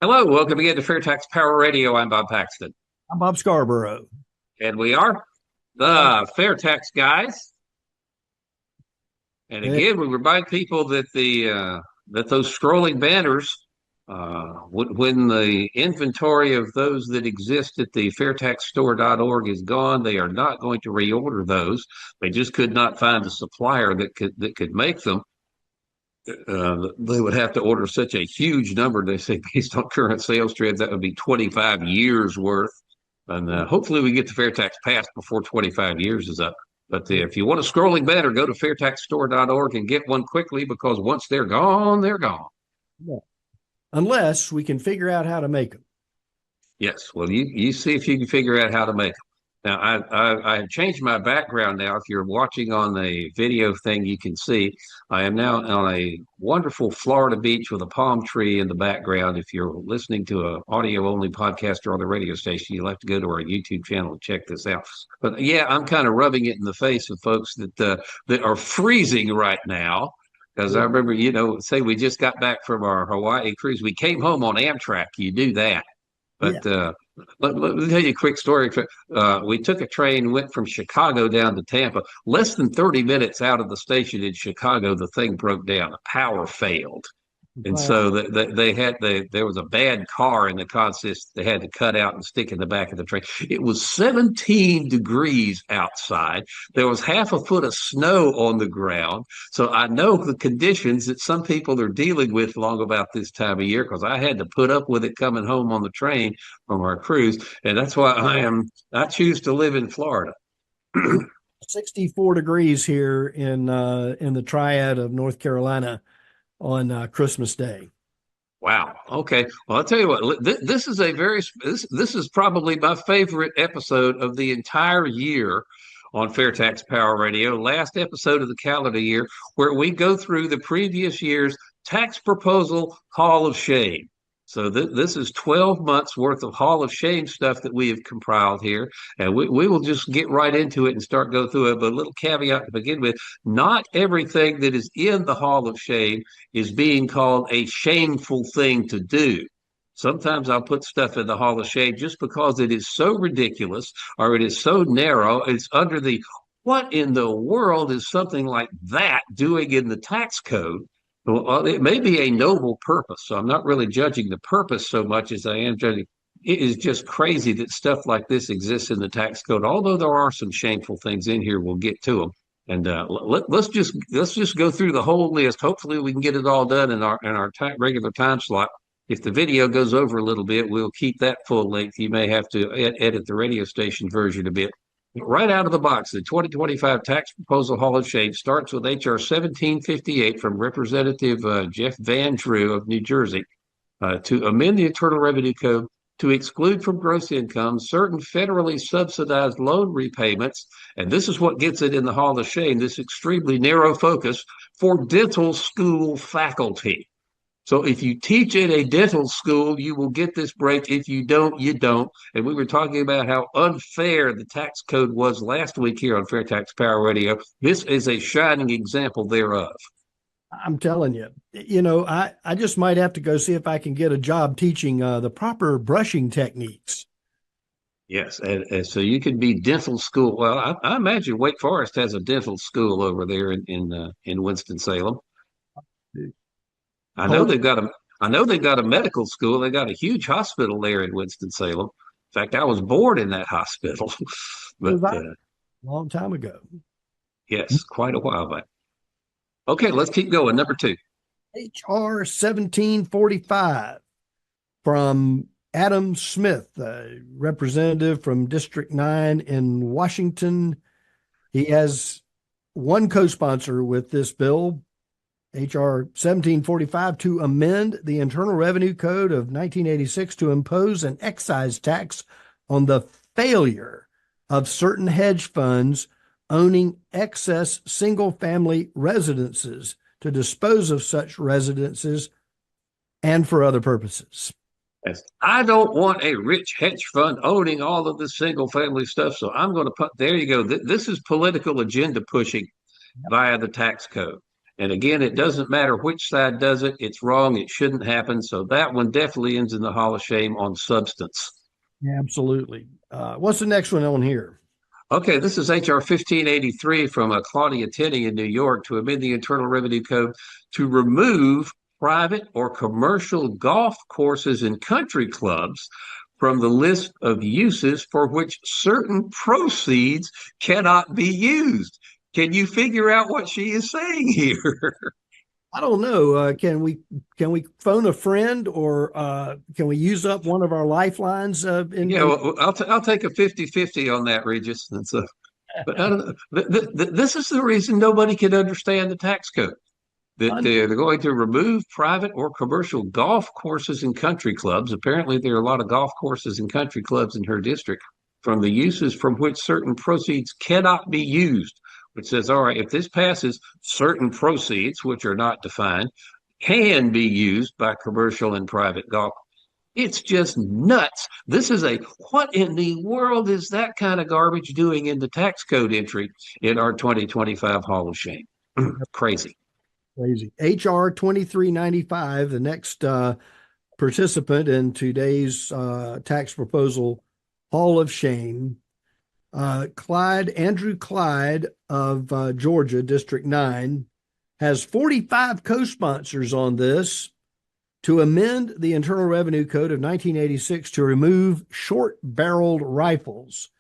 Hello, welcome again to FAIRtax Power Radio. I'm Bob Paxton, I'm Bob Scarborough. and we are Uh, the FAIRtax Guys. And eh, again, we remind people that that those scrolling banners, when the inventory of those that exist at the fairtaxstore.org is gone, they are not going to reorder those. They just could not find a supplier that could make them. They would have to order such a huge number. They say based on current sales trends, that would be 25 years worth. And hopefully we get the fair tax passed before 25 years is up. But if you want a scrolling banner, go to fairtaxstore.org and get one quickly because once they're gone, they're gone. yeah. Unless we can figure out how to make them. Yes. Well, you see if you can figure out how to make them. Now, I have changed my background now. If you're watching on the video thing, you can see I am now on a wonderful Florida beach with a palm tree in the background. If you're listening to an audio-only podcast or on the radio station, you'll have to go to our YouTube channel and check this out. But yeah, I'm kind of rubbing it in the face of folks that are freezing right now. Because I remember, say we just got back from our Hawaii cruise. We came home on Amtrak. You do that. Yeah. But let me tell you a quick story. We took a train, went from Chicago down to Tampa. Less than 30 minutes out of the station in Chicago, the thing broke down. The power failed. And Wow. so there was a bad car in the consist they had to cut out and stick in the back of the train. It was 17 degrees outside. There was half a foot of snow on the ground. So I know the conditions that some people are dealing with long about this time of year because I had to put up with it coming home on the train from our cruise. And that's why I choose to live in Florida. 64 degrees here in the triad of North Carolina on Christmas Day. Wow. Okay. Well, I'll tell you what. This is this is probably my favorite episode of the entire year on FAIRtax Power Radio. Last episode of the calendar year, where we go through the previous year's tax proposal Hall of Shame. So this is 12 months worth of Hall of Shame stuff that we have compiled here, and we will just get right into it and start go through it. But a little caveat to begin with: not everything that is in the Hall of Shame is being called a shameful thing to do. Sometimes I'll put stuff in the Hall of Shame just because it is so ridiculous or it is so narrow. It's under the what in the world is something like that doing in the tax code? Well, it may be a noble purpose, so I'm not really judging the purpose so much as I am judging. It is just crazy that stuff like this exists in the tax code. Although there are some shameful things in here, we'll get to them. And let's just go through the whole list. Hopefully, we can get it all done in our regular time slot. If the video goes over a little bit, we'll keep that full length. You may have to edit the radio station version a bit. Right out of the box, the 2025 Tax Proposal Hall of Shame starts with H.R. 1758 from Representative Jeff Van Drew of New Jersey to amend the Internal Revenue Code to exclude from gross income certain federally subsidized loan repayments. And this is what gets it in the Hall of Shame, this extremely narrow focus for dental school faculty. So if you teach at a dental school, you will get this break. If you don't, you don't. And we were talking about how unfair the tax code was last week here on FAIRtax Power Radio. This is a shining example thereof. I'm telling you, I just might have to go see if I can get a job teaching the proper brushing techniques. Yes, and so you could be dental school. Well, I imagine Wake Forest has a dental school over there in Winston-Salem. I know they've got a medical school. They got a huge hospital there in Winston-Salem. In fact, I was born in that hospital. But A long time ago. yes, quite a while back. Okay, let's keep going. Number two. HR 1745 from Adam Smith, a representative from District 9 in Washington. He has one co-sponsor with this bill, H.R. 1745, to amend the Internal Revenue Code of 1986 to impose an excise tax on the failure of certain hedge funds owning excess single-family residences to dispose of such residences and for other purposes. Yes. I don't want a rich hedge fund owning all of this single-family stuff, so I'm going to put, there you go. This is political agenda pushing via the tax code. And again, it doesn't matter which side does it. It's wrong. It shouldn't happen. So that one definitely ends in the Hall of Shame on substance. Absolutely. What's the next one on here? Okay, this is HR 1583 from Claudia Tenney in New York to amend the Internal Revenue Code to remove private or commercial golf courses and country clubs from the list of uses for which certain proceeds cannot be used. Can you figure out what she is saying here? I don't know. Can we phone a friend, or can we use up one of our lifelines? Yeah, well, I'll take a 50-50 on that, Regis. And so, but I don't know. This is the reason nobody can understand the tax code. That they're going to remove private or commercial golf courses and country clubs. Apparently, there are a lot of golf courses and country clubs in her district from the uses from which certain proceeds cannot be used, which says, all right, if this passes, certain proceeds, which are not defined, can be used by commercial and private golf. It's just nuts. This is what in the world is that kind of garbage doing in the tax code entry in our 2025 Hall of Shame? Crazy. Crazy. HR 2395, the next participant in today's tax proposal Hall of Shame. Andrew Clyde of Georgia, District 9, has 45 co-sponsors on this to amend the Internal Revenue Code of 1986 to remove short-barreled rifles,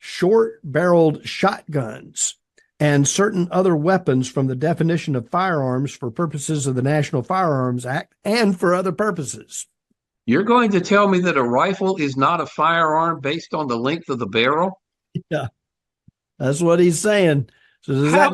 short-barreled shotguns, and certain other weapons from the definition of firearms for purposes of the National Firearms Act and for other purposes. You're going to tell me that a rifle is not a firearm based on the length of the barrel? Yeah, that's what he's saying. So how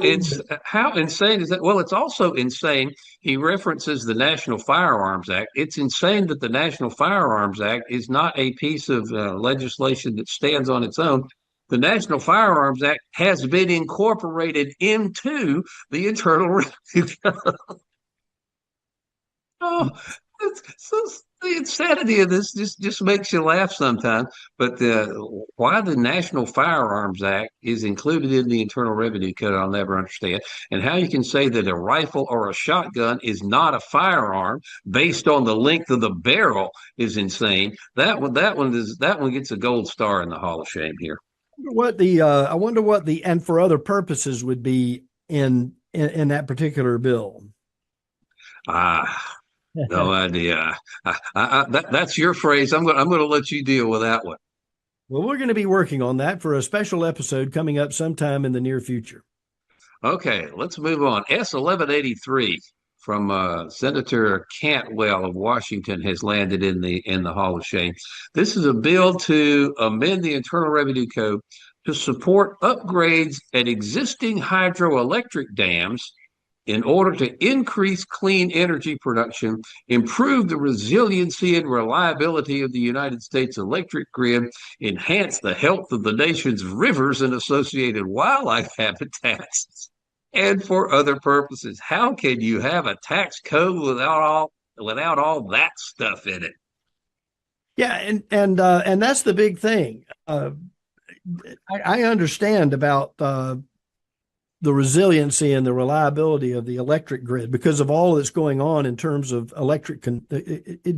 insane is that? Well, it's also insane. He references the National Firearms Act. It's insane that the National Firearms Act is not a piece of legislation that stands on its own. The National Firearms Act has been incorporated into the Internal Revenue Code. Oh, the insanity of this just makes you laugh sometimes. But why the National Firearms Act is included in the Internal Revenue Code, I'll never understand. And how you can say that a rifle or a shotgun is not a firearm based on the length of the barrel is insane. That one gets a gold star in the Hall of Shame here. I wonder what the and for other purposes would be in that particular bill. No idea. That's your phrase. I'm going to let you deal with that one. Well, we're going to be working on that for a special episode coming up sometime in the near future. Okay, let's move on. S1183 from Senator Cantwell of Washington has landed in the Hall of Shame. This is a bill to amend the Internal Revenue Code to support upgrades at existing hydroelectric dams in order to increase clean energy production, improve the resiliency and reliability of the United States electric grid, enhance the health of the nation's rivers and associated wildlife habitats, and for other purposes. How can you have a tax code without all that stuff in it? Yeah, and that's the big thing. I understand about the resiliency and the reliability of the electric grid because of all that's going on in terms of electric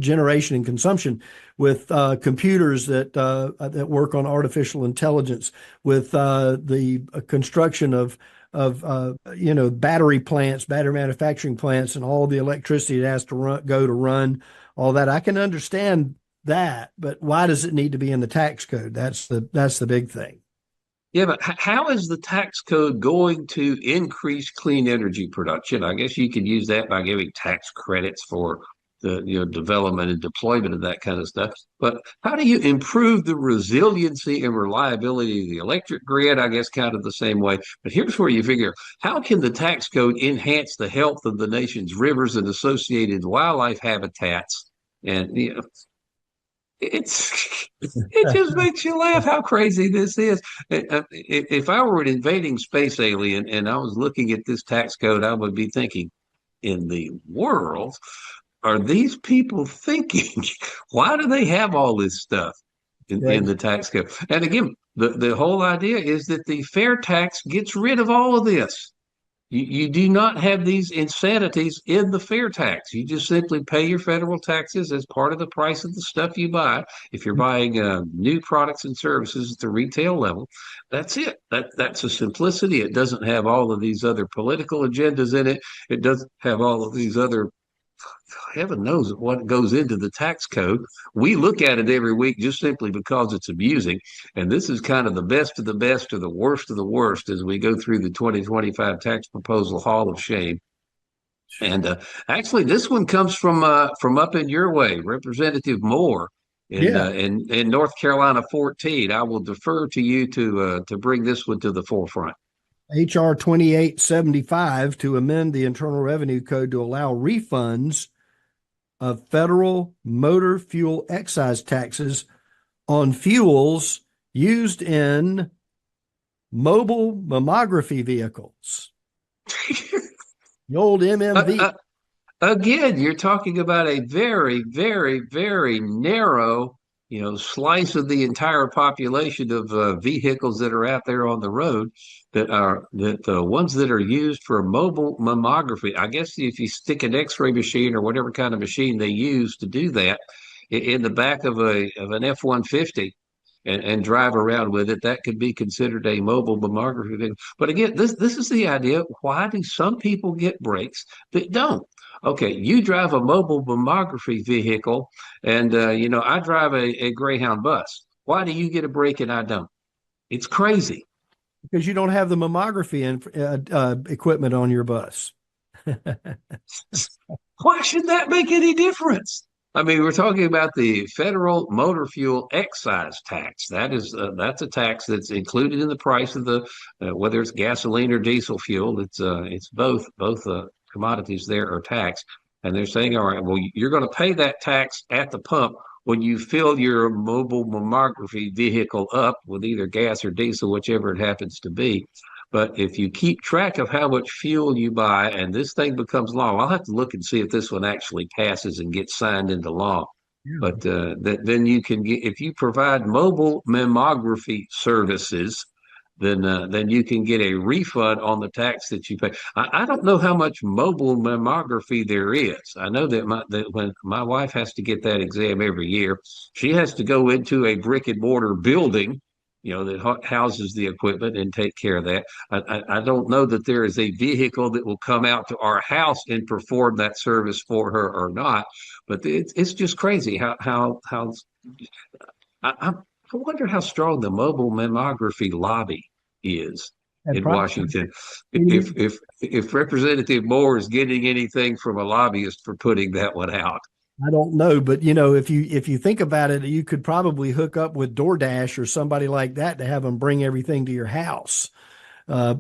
generation and consumption with computers that work on artificial intelligence, with the construction of battery plants, battery manufacturing plants, and all the electricity that has to run all that. I can understand that, but why does it need to be in the tax code? That's the big thing. Yeah, but how is the tax code going to increase clean energy production? I guess you could use that by giving tax credits for the development and deployment of that kind of stuff. But how do you improve the resiliency and reliability of the electric grid? I guess kind of the same way. But here's where you figure, how can the tax code enhance the health of the nation's rivers and associated wildlife habitats? And it just makes you laugh how crazy this is. If I were an invading space alien and I was looking at this tax code, I would be thinking, in the world are these people thinking? Why do they have all this stuff in the tax code? And again, the whole idea is that the fair tax gets rid of all of this. You do not have these insanities in the fair tax. You just simply pay your federal taxes as part of the price of the stuff you buy. If you're buying new products and services at the retail level, that's it. That's a simplicity. It doesn't have all of these other political agendas in it. It doesn't have all of these other, heaven knows what goes into the tax code. We look at it every week just simply because it's amusing. And this is kind of the best of the best or the worst of the worst as we go through the 2025 tax proposal Hall of Shame. And actually, this one comes from up in your way, Representative Moore Yeah. in North Carolina 14. I will defer to you to bring this one to the forefront. HR 2875 to amend the Internal Revenue Code to allow refunds of federal motor fuel excise taxes on fuels used in mobile mammography vehicles. The old MMV. Again, you're talking about a very, very, very narrow, slice of the entire population of vehicles that are out there on the road that the ones that are used for mobile mammography. I guess if you stick an X-ray machine or whatever kind of machine they use to do that in the back of an F-150 and drive around with it, that could be considered a mobile mammography vehicle. But again, this is the idea. Why do some people get breaks that don't? Okay, you drive a mobile mammography vehicle, and I drive a Greyhound bus. Why do you get a break and I don't? It's crazy. Because you don't have the mammography and equipment on your bus. Why should that make any difference? I mean, we're talking about the federal motor fuel excise tax. That's a tax that's included in the price of the whether it's gasoline or diesel fuel. It's both commodities there are taxed, and they're saying, all right, well, you're going to pay that tax at the pump when you fill your mobile mammography vehicle up with either gas or diesel, whichever it happens to be. But if you keep track of how much fuel you buy and this thing becomes law, I'll have to look and see if this one actually passes and gets signed into law. Yeah. But then you can get, if you provide mobile mammography services, then you can get a refund on the tax that you pay. I don't know how much mobile mammography there is. I know that when my wife has to get that exam every year, she has to go into a brick and mortar building, that houses the equipment and take care of that. I don't know that there is a vehicle that will come out to our house and perform that service for her or not. But it's just crazy how I wonder how strong the mobile mammography lobby is in Washington. If Representative Moore is getting anything from a lobbyist for putting that one out. I don't know, but if you think about it, you could probably hook up with DoorDash or somebody like that to have them bring everything to your house.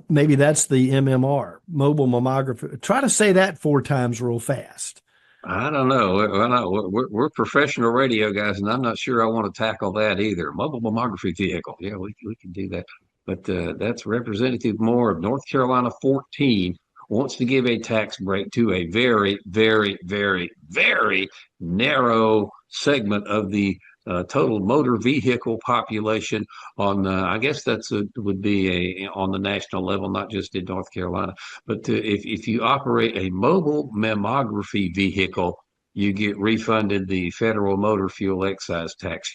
Maybe that's the MMR, mobile mammography. Try to say that 4 times real fast. I don't know. We're professional radio guys, and I'm not sure I want to tackle that either. Mobile mammography vehicle. Yeah, we can do that. But that's Representative Moore of North Carolina 14 wants to give a tax break to a very, very, very, very narrow segment of the total motor vehicle population on, I guess would be on the national level, not just in North Carolina. But if you operate a mobile mammography vehicle, you get refunded the federal motor fuel excise tax.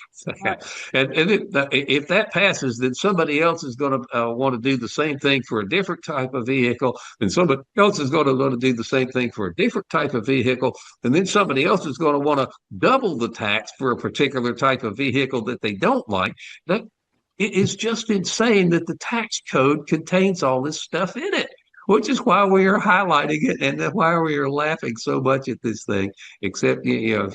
and if that passes, then somebody else is going to want to do the same thing for a different type of vehicle. And somebody else is going to do the same thing for a different type of vehicle. And then somebody else is going to want to double the tax for a particular type of vehicle that they don't like. That it is just insane that the tax code contains all this stuff in it, which is why we are highlighting it and why we are laughing so much at this thing. Except, you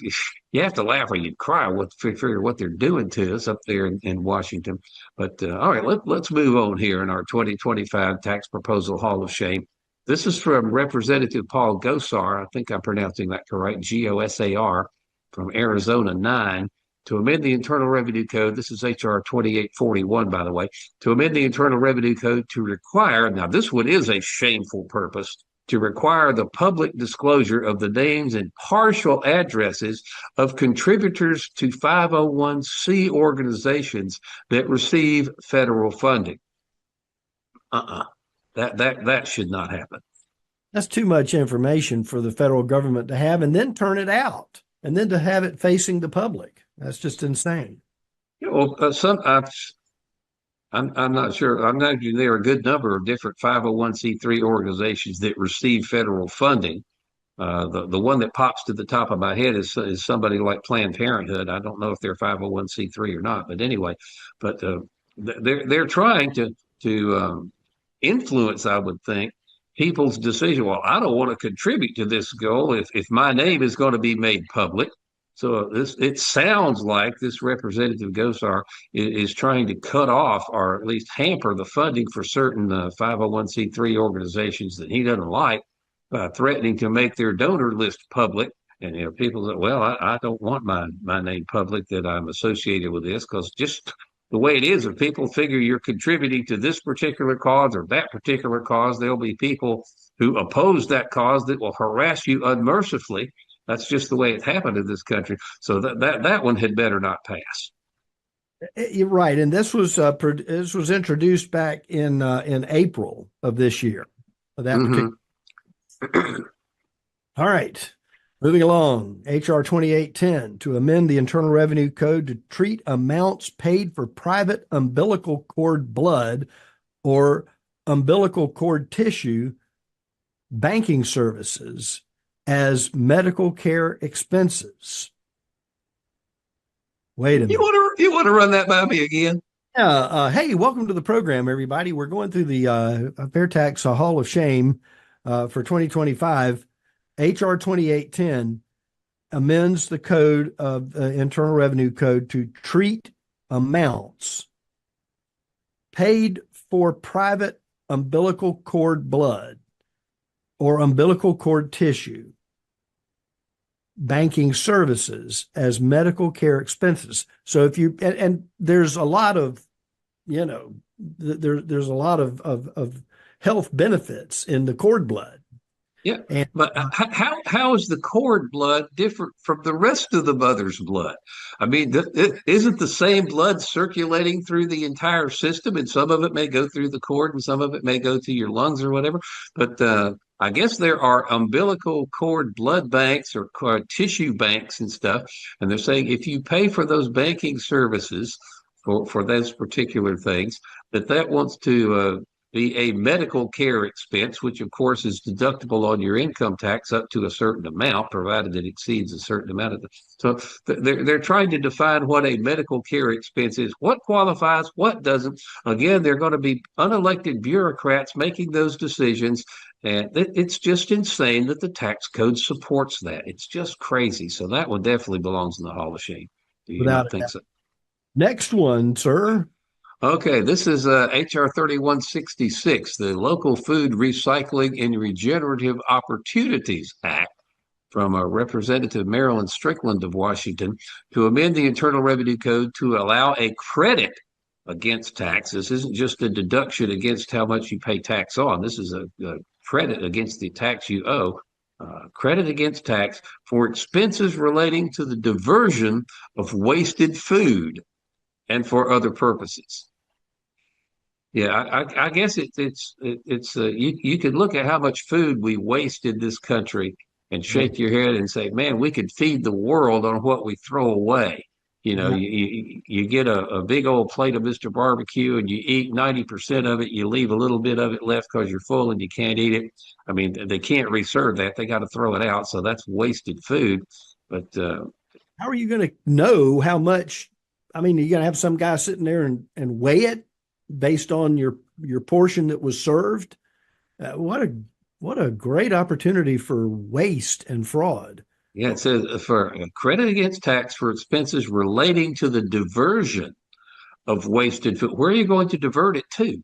have to laugh or you cry figure what they're doing to us up there in Washington. But all right, let's move on here in our 2025 tax proposal Hall of Shame. This is from Representative Paul Gosar. I think I'm pronouncing that correct. Gosar from Arizona 9. To amend the Internal Revenue Code, this is HR 2841, by the way, to amend the Internal Revenue Code to require, now this one is a shameful purpose, to require the public disclosure of the names and partial addresses of contributors to 501c organizations that receive federal funding. That should not happen. That's too much information for the federal government to have and then turn it out and then to have it facing the public. That's just insane. Well, I'm not sure. I'm not. There are a good number of different 501c3 organizations that receive federal funding. The one that pops to the top of my head is somebody like Planned Parenthood. I don't know if they're 501c3 or not, but anyway, but they're trying to influence, I would think, people's decision. Well, I don't want to contribute to this goal if my name is going to be made public. So it sounds like this Representative Gosar is trying to cut off or at least hamper the funding for certain 501c3 organizations that he doesn't like, threatening to make their donor list public. And people say, well, I don't want my name public that I'm associated with this, because just the way it is, if people figure you're contributing to this particular cause or that particular cause, there'll be people who oppose that cause that will harass you unmercifully. That's just the way it happened in this country. So that one had better not pass. You're right, and this was introduced back in April of this year. That particular. All right. Moving along, H.R. 2810 to amend the Internal Revenue Code to treat amounts paid for private umbilical cord blood or umbilical cord tissue banking services as medical care expenses. Wait a minute. You want to run that by me again? Yeah. Hey, welcome to the program, everybody. We're going through the FAIRtax Hall of Shame for 2025. H.R. 2810 amends the code of the Internal Revenue Code to treat amounts paid for private umbilical cord blood or umbilical cord tissue banking services as medical care expenses. So if you, and there's a lot of, there's a lot of health benefits in the cord blood. Yeah, but how is the cord blood different from the rest of the mother's blood? I mean, isn't the same blood circulating through the entire system? And some of it may go through the cord, and some of it may go to your lungs or whatever. But I guess there are umbilical cord blood banks or tissue banks and stuff. And they're saying if you pay for those banking services for those particular things, that wants to be a medical care expense, which of course is deductible on your income tax up to a certain amount, provided it exceeds a certain amount of the. So they're trying to define what a medical care expense is, what qualifies, what doesn't. Again, they're going to be unelected bureaucrats making those decisions, and it's just insane that the tax code supports that. It's just crazy. So that one definitely belongs in the Hall of Shame. Do you not think so? Next one, sir. Okay, this is H.R. 3166, the Local Food Recycling and Regenerative Opportunities Act from Representative Marilyn Strickland of Washington to amend the Internal Revenue Code to allow a credit against tax. This isn't just a deduction against how much you pay tax on. This is a credit against the tax you owe. Credit against tax for expenses relating to the diversion of wasted food and for other purposes. Yeah, I guess you could look at how much food we waste in this country and shake your head and say, man, we could feed the world on what we throw away. You get a big old plate of Mr. Barbecue and you eat 90% of it. You leave a little bit of it left because you're full and you can't eat it. I mean, they can't reserve that. They got to throw it out. So that's wasted food. But how are you going to know how much? I mean, you're going to have some guy sitting there and weigh it based on your portion that was served. What a great opportunity for waste and fraud. Yeah, it says for credit against tax for expenses relating to the diversion of wasted food. Where are you going to divert it to?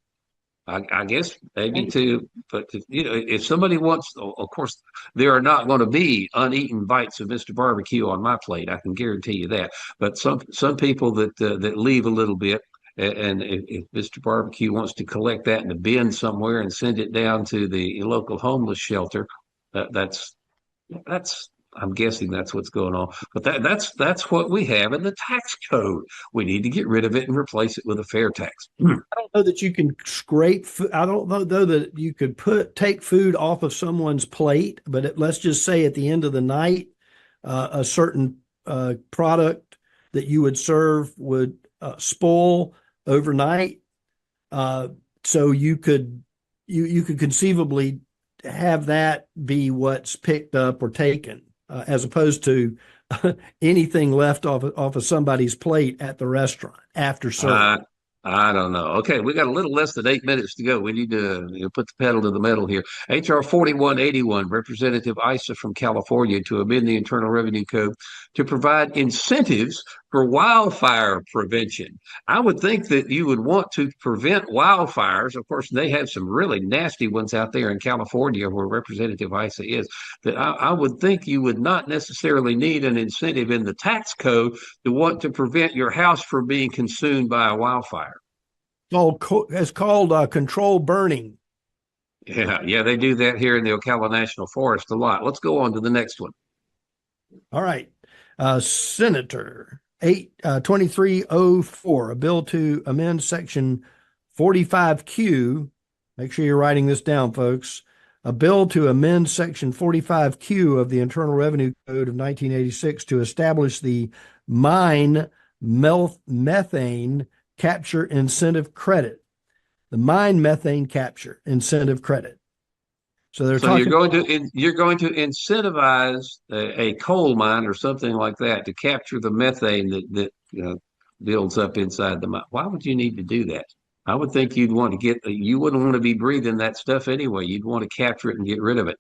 I guess maybe but if somebody wants, of course, there are not going to be uneaten bites of Mr. Barbecue on my plate. I can guarantee you that. But some people that leave a little bit. And if Mr. Barbecue wants to collect that in a bin somewhere and send it down to the local homeless shelter, that's I'm guessing that's what's going on. But that's what we have in the tax code. We need to get rid of it and replace it with a fair tax. I don't know that you can scrape. I don't know though that you could take food off of someone's plate, but let's just say at the end of the night, a certain product that you would serve would spoil overnight. So you could conceivably have that be what's picked up or taken, as opposed to anything left off of somebody's plate at the restaurant after service. Uh, I don't know. Okay, we got a little less than 8 minutes to go. We need to put the pedal to the metal here. HR 4181, Representative Issa from California, to amend the Internal Revenue Code to provide incentives for wildfire prevention. I would think that you would want to prevent wildfires. Of course, they have some really nasty ones out there in California where Representative Issa is. That I would think you would not necessarily need an incentive in the tax code to want to prevent your house from being consumed by a wildfire. It's called controlled burning. Yeah, they do that here in the Ocala National Forest a lot. Let's go on to the next one. All right. Senator 2304, a bill to amend section 45Q. Make sure you're writing this down, folks. A bill to amend section 45Q of the Internal Revenue Code of 1986 to establish the mine methane capture incentive credit. The mine methane capture incentive credit. So you're going to incentivize a coal mine or something like that to capture the methane that builds up inside the mine. Why would you need to do that? I would think you wouldn't want to be breathing that stuff anyway. You'd want to capture it and get rid of it.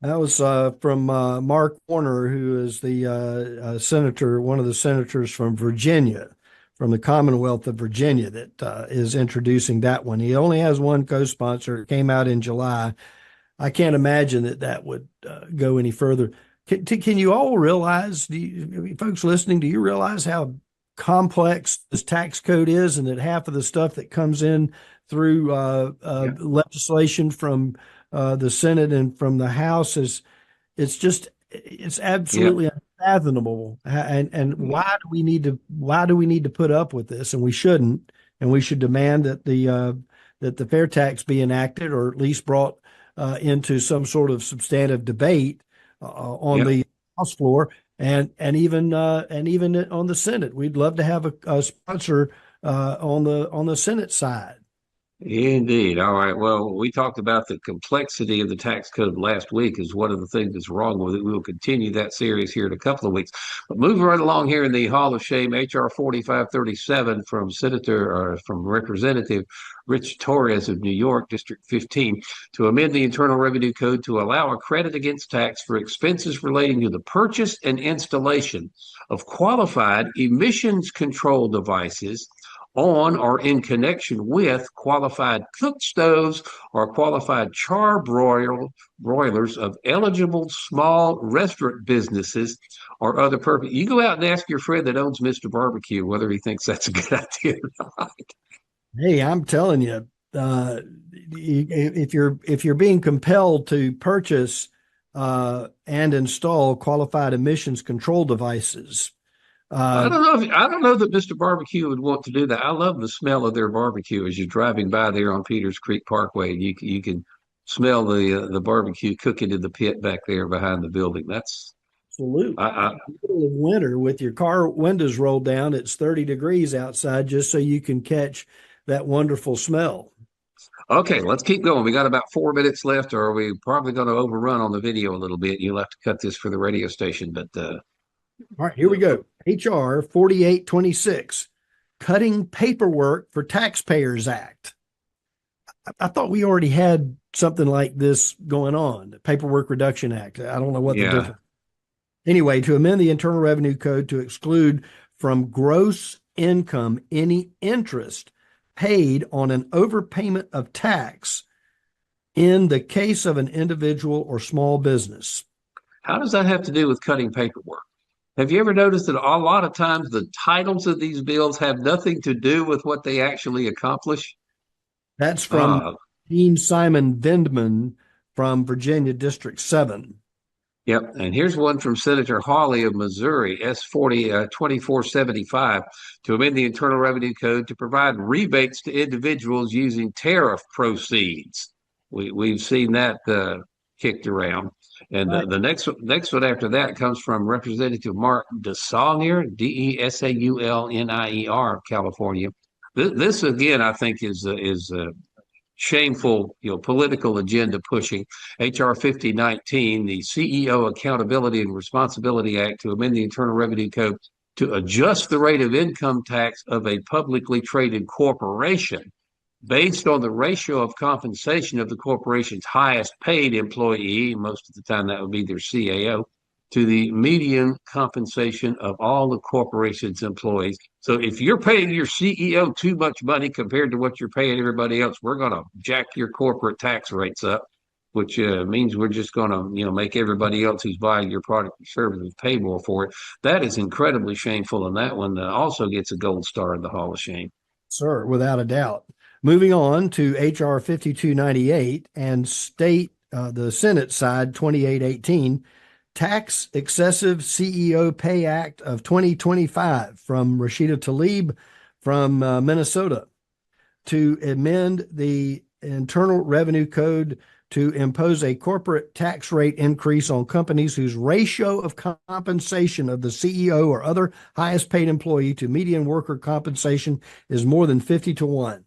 That was from Mark Warner, who is the senator, one of the senators from Virginia, from the Commonwealth of Virginia, that is introducing that one. He only has one co-sponsor. It came out in July. I can't imagine that would go any further. Can you all realize, folks listening, do you realize how complex this tax code is, and that half of the stuff that comes in through legislation from the Senate and from the House it's absolutely unfathomable. And why do we need to put up with this? And we shouldn't. And we should demand that the fair tax be enacted, or at least brought into some sort of substantive debate on the House floor, and even on the Senate. We'd love to have a sponsor on the Senate side. Indeed. All right. Well, we talked about the complexity of the tax code last week as one of the things that's wrong with it. We will continue that series here in a couple of weeks. But moving right along here in the Hall of Shame, HR 4537 from Representative Rich Torres of New York, District 15, to amend the Internal Revenue Code to allow a credit against tax for expenses relating to the purchase and installation of qualified emissions control devices on or in connection with qualified cook stoves or qualified char broilers of eligible small restaurant businesses or other purpose. You go out and ask your friend that owns Mr. Barbecue whether he thinks that's a good idea or not. Hey, I'm telling you, if you're being compelled to purchase and install qualified emissions control devices, I don't know that Mr. Barbecue would want to do that. I love the smell of their barbecue as you're driving by there on Peters Creek Parkway. You can smell the barbecue cooking in the pit back there behind the building. That's absolutely. In the middle of winter, with your car windows rolled down, it's 30 degrees outside, just so you can catch that wonderful smell. Okay, let's keep going. We got about 4 minutes left, or are we probably going to overrun on the video a little bit? You'll have to cut this for the radio station, but all right, here we go. HR 4826, Cutting Paperwork for Taxpayers Act. I thought we already had something like this going on, the Paperwork Reduction Act. I don't know what the difference. Anyway, to amend the Internal Revenue Code to exclude from gross income any interest paid on an overpayment of tax in the case of an individual or small business. How does that have to do with cutting paperwork? Have you ever noticed that a lot of times the titles of these bills have nothing to do with what they actually accomplish? That's from Dean Simon Vindman from Virginia District 7. Yep. And here's one from Senator Hawley of Missouri, S40 2475, to amend the Internal Revenue Code to provide rebates to individuals using tariff proceeds. We've seen that kicked around. And Right. the next one after that comes from Representative Mark DeSaulnier, Desaulnier of California. This again, I think, is shameful, political agenda pushing. HR 5019, the CEO Accountability and Responsibility Act, to amend the Internal Revenue Code to adjust the rate of income tax of a publicly traded corporation based on the ratio of compensation of the corporation's highest paid employee, most of the time that would be their CAO, to the median compensation of all the corporation's employees. So if you're paying your CEO too much money compared to what you're paying everybody else, we're going to jack your corporate tax rates up, which means we're just going to, make everybody else who's buying your product or services pay more for it. That is incredibly shameful, and that one also gets a gold star in the Hall of Shame. Sir, without a doubt. Moving on to HR 5298 and the Senate side 2818, Tax Excessive CEO Pay Act of 2025 from Rashida Tlaib from Minnesota to amend the Internal Revenue Code to impose a corporate tax rate increase on companies whose ratio of compensation of the CEO or other highest paid employee to median worker compensation is more than 50-1.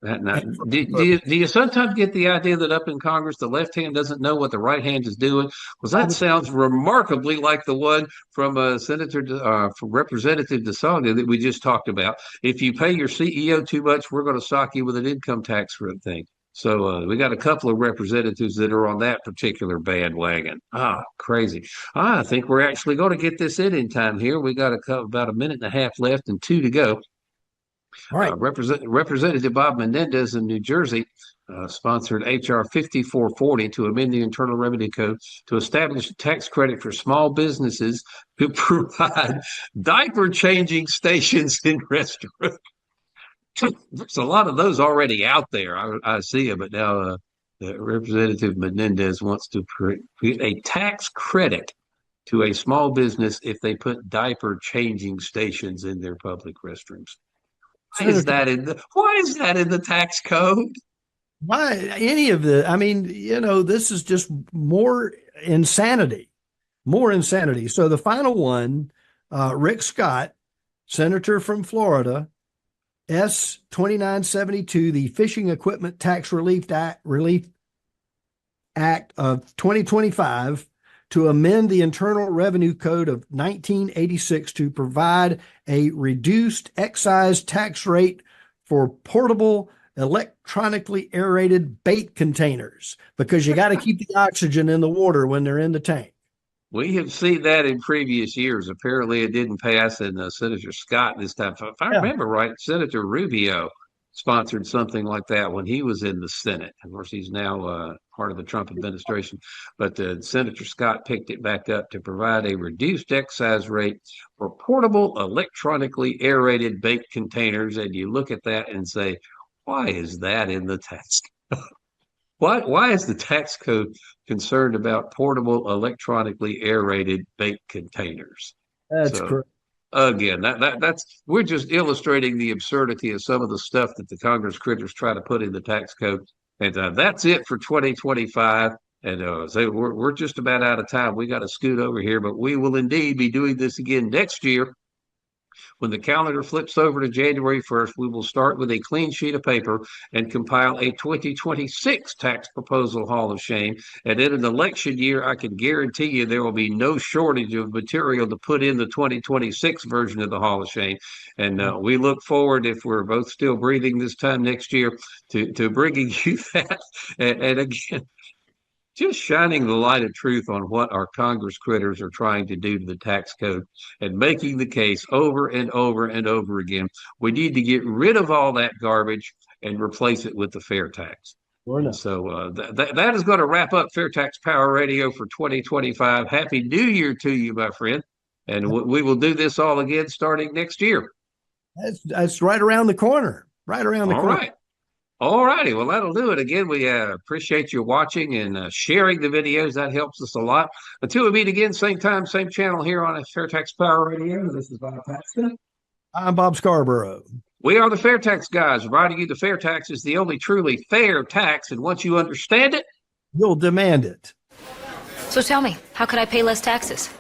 Do you sometimes get the idea that up in Congress, the left hand doesn't know what the right hand is doing? Because that sounds remarkably like the one from from Representative DeSaulnier that we just talked about. If you pay your CEO too much, we're going to sock you with an income tax thing. So we got a couple of representatives that are on that particular bandwagon. Crazy. I think we're actually going to get this in time here. We got about a minute and a half left and two to go. All right. Representative Bob Menendez in New Jersey sponsored H.R. 5440 to amend the Internal Revenue Code to establish a tax credit for small businesses who provide diaper changing stations in restaurants. There's a lot of those already out there. I see them, but now Representative Menendez wants to create a tax credit to a small business if they put diaper changing stations in their public restrooms. Why is that in the tax code? Why any of the, this is just more insanity, more insanity. So the final one, Rick Scott, Senator from Florida, S 2972, the Fishing Equipment Tax Relief Act of 2025, to amend the Internal Revenue Code of 1986 to provide a reduced excise tax rate for portable electronically aerated bait containers, because you got to keep the oxygen in the water when they're in the tank. We have seen that in previous years. Apparently, it didn't pass in Senator Scott this time. If I remember right, Senator Rubio sponsored something like that when he was in the Senate. Of course, he's now part of the Trump administration. But Senator Scott picked it back up to provide a reduced excise rate for portable electronically aerated bait containers. And you look at that and say, why is that in the tax code? Why is the tax code concerned about portable electronically aerated bait containers? That's correct. Again, that's we're just illustrating the absurdity of some of the stuff that the Congress critters try to put in the tax code. And that's it for 2025. And so we're just about out of time. We got to scoot over here, but we will indeed be doing this again next year. When the calendar flips over to January 1st, we will start with a clean sheet of paper and compile a 2026 tax proposal Hall of Shame. And in an election year, I can guarantee you there will be no shortage of material to put in the 2026 version of the Hall of Shame. And we look forward, if we're both still breathing this time next year, to bringing you that. And again, just shining the light of truth on what our Congress critters are trying to do to the tax code and making the case over and over and over again. We need to get rid of all that garbage and replace it with the fair tax. So that is going to wrap up FAIRtax Power Radio for 2025. Happy New Year to you, my friend. And we will do this all again starting next year. That's right around the corner. Right around the corner. All right. All righty. Well, that'll do it. Again, we appreciate you watching and sharing the videos. That helps us a lot. Until we meet again, same time, same channel here on FAIRtax Power Radio. This is Bob Paxton. I'm Bob Scarborough. We are the FAIRtax Guys, providing you the fair tax is the only truly fair tax. And once you understand it, You'll demand it. So tell me, how could I pay less taxes?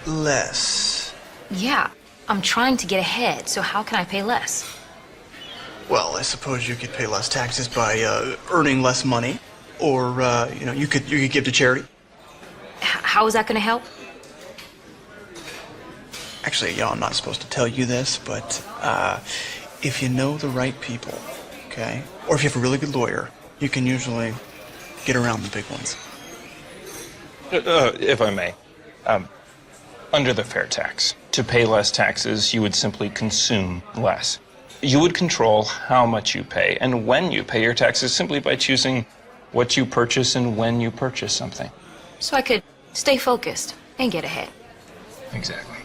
Less. Yeah, I'm trying to get ahead, so how can I pay less? Well, I suppose you could pay less taxes by earning less money, or you could give to charity. How is that going to help? Actually, I'm not supposed to tell you this, but if you know the right people, okay, or if you have a really good lawyer, you can usually get around the big ones. If I may, under the fair tax, to pay less taxes, you would simply consume less. You would control how much you pay and when you pay your taxes simply by choosing what you purchase and when you purchase something. So I could stay focused and get ahead. Exactly.